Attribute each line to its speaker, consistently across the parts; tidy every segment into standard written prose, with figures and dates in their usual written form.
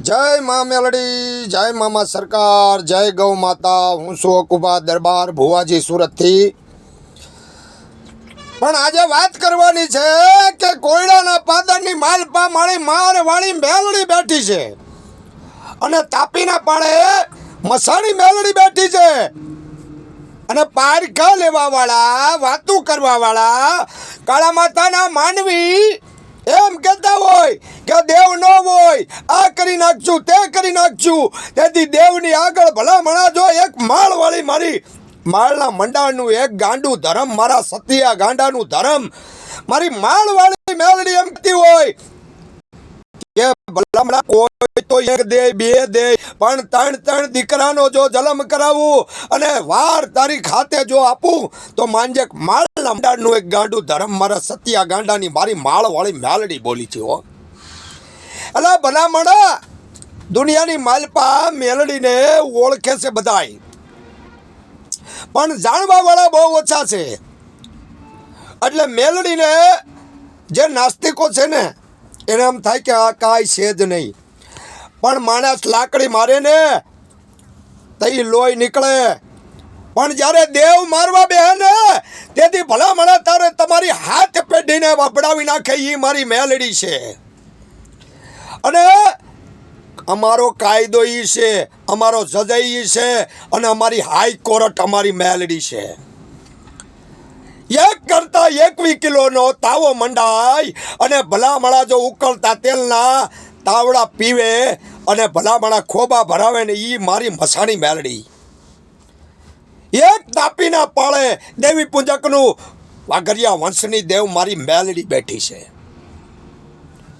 Speaker 1: जय माँ मेलडी, जय मामा सरकार, जय गौ माता। हूँ છું અકુબા દરબાર ભુવાજી સુરતથી। પણ આજે વાત કરવાની છે કે કોયડાના પાદરની માલપા માળી મારવાળી મેલડી બેઠી છે અને તાપીના પાડે મસાણી મેલડી બેઠી છે અને પારખા લેવાવાળા, વાતું કરવાવાળા કાળા માતાના માનવી એમ કહેતા હોય કે દેવ ન હોય, આ કરી નાખશું, તે કરી નાખશું। તેથી દેવની આગળ ભલામણા જો એક માળવાળી મારી માળના મંડાણનું એક ગાંડું ધર્મ, મારા સતિયા ગાંડાનું ધર્મ મારી માળવાળી મેલડી એમ કહેતી હોય કે ભલામણા કોઈ તો એક દે, બે દે, પણ ત્રણ દીકરાનો જો જન્મ કરાવું અને વાર તારીખ હાથે જો આપું તો માંજે માળના મંડાણનું એક ગાંડું ધર્મ મારા સતિયા ગાંડાની મારી માળવાળી મેલડી બોલી છે હો। અલા ભલામણા દુનિયાની માલપા મેલડીને ઓળખે છે બધાય, પણ જાણવા વાળા બહુ ઓછા છે। એટલે મેલડીને જે નાસ્તિકો છે ને એને એમ થાય કે આ કાંઈ છે જ નહીં, પણ માણસ લાકડી મારે ને તઈ લોહી નીકળે, પણ જ્યારે દેવ મારવા બે ને તેથી ભલામણા તારે તમારી હાથ પેઢીને વપડાવી નાખે એ મારી મેલડી છે। અને અમારો કાયદો ઈ છે, અમારો જજ ઈ છે અને અમારી હાઈકોર્ટ અમારી મેલડી છે। એક કરતા 21 કિલોનો તાવો મંડાય અને ભલામણા જો ઉકળતા તેલના તાવડા પીવે અને ભલામણા ખોબા ભરાવે ને ઈ મારી મસાણી મેલડી। એક તાપીના પાળે દેવી પૂજકનું વાઘરિયા વંશની દેવ મારી મેલડી બેઠી છે।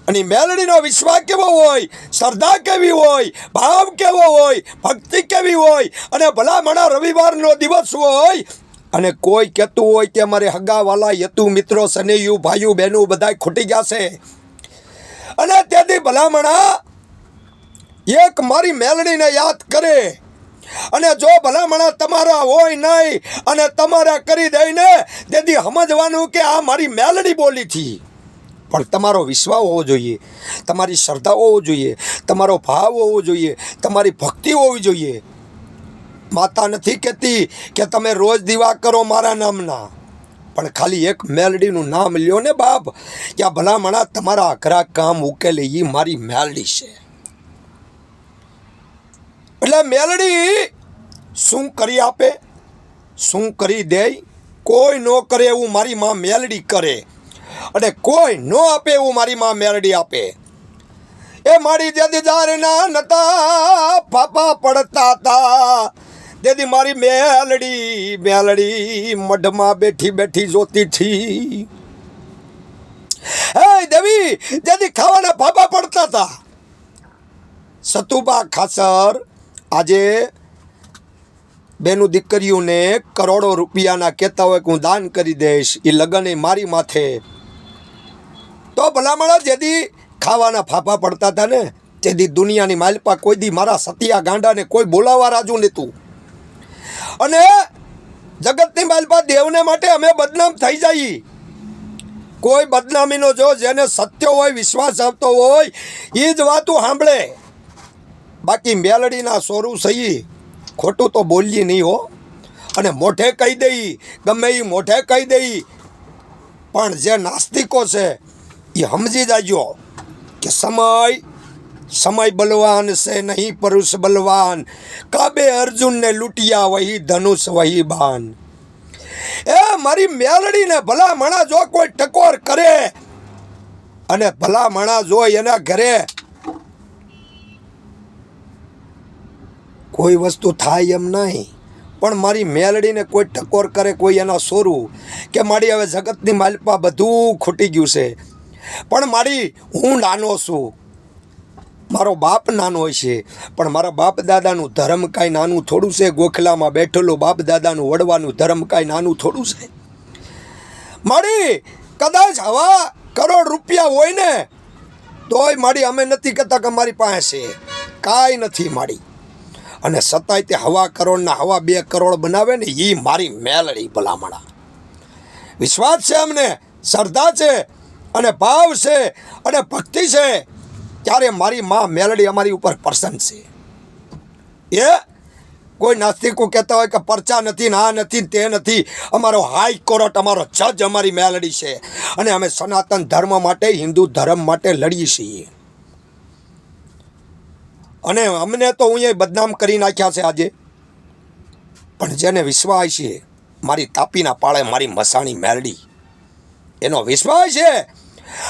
Speaker 1: અને મેલડીનો વિશ્વાસ કેવો હોય, શ્રદ્ધા કેવી હોય, ભાવ કેવો હોય, ભક્તિ કેવી હોય, અને ભલામણા રવિવારનો દિવસ હોય અને કોઈ કહેતું હોય કે અમારે હગાવાલા યતુ મિત્રો સનેયું ભાઈઓ બહેનો બધા ખૂટી ગયા છે અને તેથી ભલામણા એક મારી મેલડીને યાદ કરે અને જો ભલામણા તમારા હોય નહીં અને તમારા કરી દઈને તેથી સમજવાનું કે આ મારી મેલડી બોલી હતી। પણ તમારો વિશ્વાસ હોવો જોઈએ, તમારી શ્રદ્ધા હોવો જોઈએ, તમારો ભાવ હોવો જોઈએ, તમારી ભક્તિ હોવી જોઈએ। માતા નથી કહેતી કે તમે રોજ દીવા કરો મારા નામના, પણ ખાલી એક મેલડીનું નામ લ્યો ને બાપ, કે આ ભલામણા તમારા અઘરા કામ ઉકેલે એ મારી મેલડી છે। એટલે મેલડી શું કરી આપે, શું કરી દે, કોઈ ન કરે એવું મારી માં મેલડી કરે અને કોઈ ન આપે એવું મારી માં મેલડી આપે। એ મારી જેદી જારના નતા ફાફા પડતા હતા તેથી મારી મેલડી મઢમાં બેઠી બેઠી જોતી થી। હે દેવી જેદી ખાવાના ફાફા પડતા હતા, સતુબા ખાસર આજે બેનું દીકરીઓને કરોડો રૂપિયાના કહેતા હોય કે હું દાન કરી દઈશ, એ લગન એ મારી માથે, તો ભલામણા જેદી ખાવાના ફાફા પડતા હતા ને તેથી દુનિયાની માલપા કોઈ દી મારા સતિયા ગાંડાને કોઈ બોલાવા રાજુ નહોતું અને જગતની માલપા દેવને માટે અમે બદનામ થઈ જઈએ। કોઈ બદનામીનો જો જેને સત્ય હોય, વિશ્વાસ આવતો હોય એ જ વાતું સાંભળે, બાકી મેલડીના સોરું સહી ખોટું તો બોલીએ નહીં હો, અને મોઢે કહી દઈ, ગમે એ મોઢે કહી દઈ, પણ જે નાસ્તિકો છે એ સમજી જાજો કે સમય બલવાન છે નહીં પુરુષ બલવાન, કાબે અર્જુનને લૂંટિયા વહી ધનુષ વહી બાન। એ મારી મેલડીને ભલામણા જો કોઈ ટકોર કરે અને ભલામણા જો એના ઘરે કોઈ વસ્તુ થાય એમ નહીં, પણ મારી મેલડીને કોઈ ટકોર કરે, કોઈ એના સોરું કે મારી હવે જગતની માલપા બધું ખૂટી ગયું છે, પણ મારી હું નાનો છું, મારો બાપ નાનો હોય છે, પણ મારા બાપ દાદાનું ધર્મ કાંઈ નાનું થોડું છે। ગોખલામાં બેઠેલું બાપ દાદાનું વડવાનું ધર્મ કાંઈ નાનું થોડું છે। મારી કદાચ હવા કરોડ રૂપિયા હોય ને તોય મારી અમે નથી કહેતા કે મારી પાસે છે, કાંઈ નથી મારી, અને છતાંય તે હવા કરોડના હવા 2 કરોડ બનાવે ને એ મારી મેલડી ભલામણા। વિશ્વાસ છે અમને, શ્રદ્ધા છે અને ભાવ છે અને ભક્તિ છે ત્યારે મારી માં મેલડી અમારી ઉપર પ્રસન્ન છે. એ કોઈ નાસ્તિકો કહેતા હોય કે પરચા નથી ને આ નથી તે નથી, અમારો હાઈકોર્ટ અમારો જજ અમારી મેલડી છે. અને અમે સનાતન ધર્મ માટે હિન્દુ ધર્મ માટે લડીએ છીએ. અને અમને તો અહીંયા બદનામ કરી નાખ્યા છે આજે. પણ જેને વિશ્વાસ છે મારી તાપીના પાળે મારી મસાણી મેલડી, એનો વિશ્વાસ છે.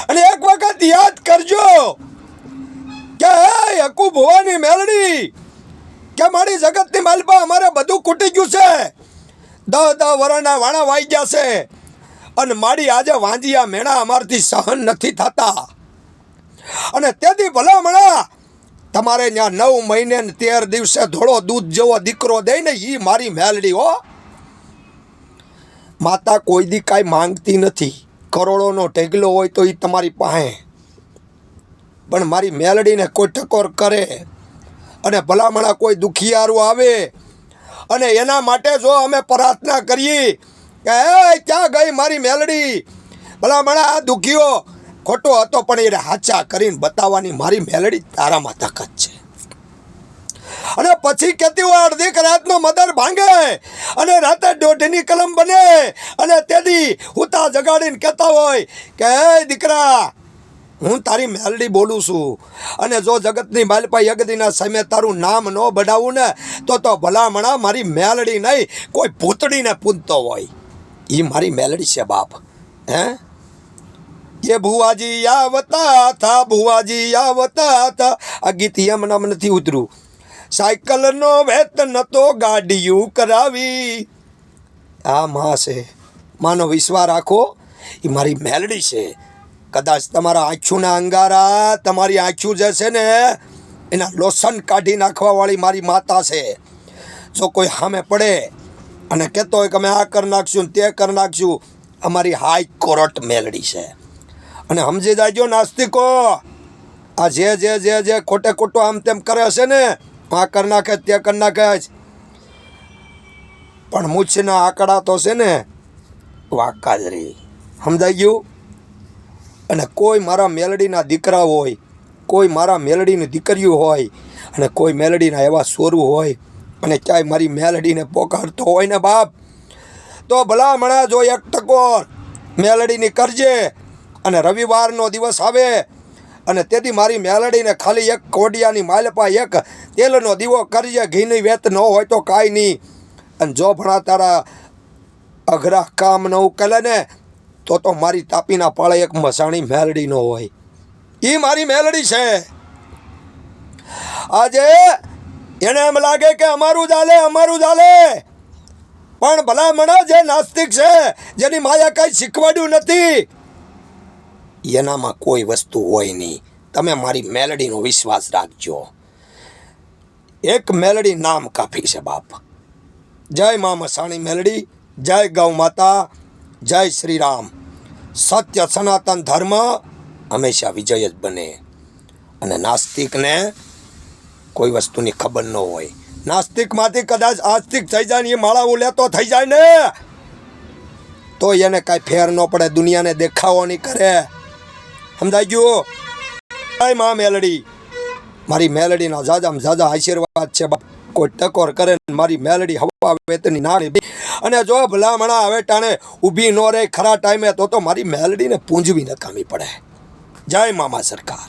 Speaker 1: અને એક વખત યાદ કરજો કે હે હકુ ભુવાની મેલડી, કે મારી જગતની માલપા અમારે બધું ખૂટી ગયું છે. 10 વરણના વાણા વાઈ ગયા છે. અને મારી આજે વાંજિયા મેણા અમારથી સહન નથી થતા. અને તેથી ભલામણા તમારે ત્યાં 9 મહિને ને 13 દિવસે ધોળો દૂધ જેવો દીકરો દે ને એ મારી મેલડી હો. માતા કોઈ દી કાંઈ માંગતી નથી. કરોડોનો ઢેગલો હોય તો એ તમારી પાસે, પણ મારી મેલડીને કોઈ ટકોર કરે અને ભલામણા કોઈ દુખિયારું આવે અને એના માટે જો અમે પ્રાર્થના કરીએ કે હે ક્યાં ગઈ મારી મેલડી, ભલામણા આ દુખિયો ખોટો હતો પણ એને હાચા કરીને બતાવવાની મારી મેલડી તારામાં તાકાત છે. અને પછી કહેતી હોય અડધી રાતનો મદર ભાંગે અને રાતે 1:30ની કલમ બને અને તેથી હુતા જગાડીને કહેતા હોય કે હે દીકરા હું તારી મેલડી બોલું છું. અને જો જગતની માલપા યગદીના સામે તારું નામ ન બડાવું ને તો ભલામણા મારી મેલડી નહીં કોઈ ભૂતડીને પૂંજતો હોય. એ મારી મેલડી છે બાપ. હે ये भुआजी आवता था, भुआजी आवता था. આ ગીત એમનામ નથી ઉતરું. સાયકલનો વેતન તો ગાડીયું કરાવી. આ માં છે. માનો વિશ્વાસ રાખો, એ મારી મેલડી છે. કદાચ તમારા આંખોના અંગારા, તમારી આંખું જે છે ને એના લોસન કાઢી નાખવાવાળી મારી માતા છે. જો કોઈ સામે પડે અને કહેતો હોય કે અમે આ કરી નાખશું ને તે કરી નાખશું, અમારી હાઈકોર્ટ મેલડી છે. અને સમજી જાયજો નાસ્તિકો, આ જે ખોટે ખોટો આમ તેમ કરે છે ને, આ કરી નાખે તે કરી નાખે જ, પણ મૂછના આંકડા તો છે ને વાંકા જ રહી. સમજાઈ ગયું? અને કોઈ મારા મેલડીના દીકરા હોય, કોઈ મારા મેલડીની દીકરીઓ હોય, અને કોઈ મેલડીના એવા સોરું હોય અને ક્યાંય મારી મેલડીને પોકારતો હોય ને બાપ, તો ભલામણા જો એક ટકોર મેલડીની કરજે. અને રવિવારનો દિવસ આવે અને તેથી મારી મેલડીને ખાલી એક કોડિયાની માલપા એક તેલનો દીવો કરજે. ઘીની વેત ન હોય તો કાંઈ નહીં. અને જો ભણા તારા અઘરા કામ ન ઉકેલે ને તો મારી તાપીના પાળે એક મસાણી મેલડી ન હોય. એ મારી મેલડી છે. આજે એને એમ લાગે કે અમારું ચાલે, પણ ભલામણા જે નાસ્તિક છે, જેની માયા કંઈ શીખવાડ્યું નથી, એનામાં કોઈ વસ્તુ હોય નહીં. તમે મારી મેલડીનો વિશ્વાસ રાખજો. એક મેલડી નામ કાફી છે બાપ. જય મા મસાણી મેલડી, જય ગૌ માતા, જય શ્રી રામ. સત્ય સનાતન ધર્મ હંમેશા વિજય જ બને. અને નાસ્તિકને કોઈ વસ્તુની ખબર ન હોય. નાસ્તિકમાંથી કદાચ આસ્તિક થઈ જાય ને એ માળા લેતો થઈ જાય ને તો એને કાંઈ ફેર ન પડે. દુનિયાને દેખાવો નહીં કરે. સમજાઈ ગયું? જય મા મેલડી. મારી મેલડીના જાજામાં જાજા આશીર્વાદ છે બાપ. કોઈ ટકોર કરે મારી મેલડી હવા વેતની નાળી. અને જો ભલામણા હવે ટાણે ઊભી ન રહે ખરા ટાઈમે તો મારી મેલડીને પૂંજવી નકામી પડે. જય મામા સરકાર.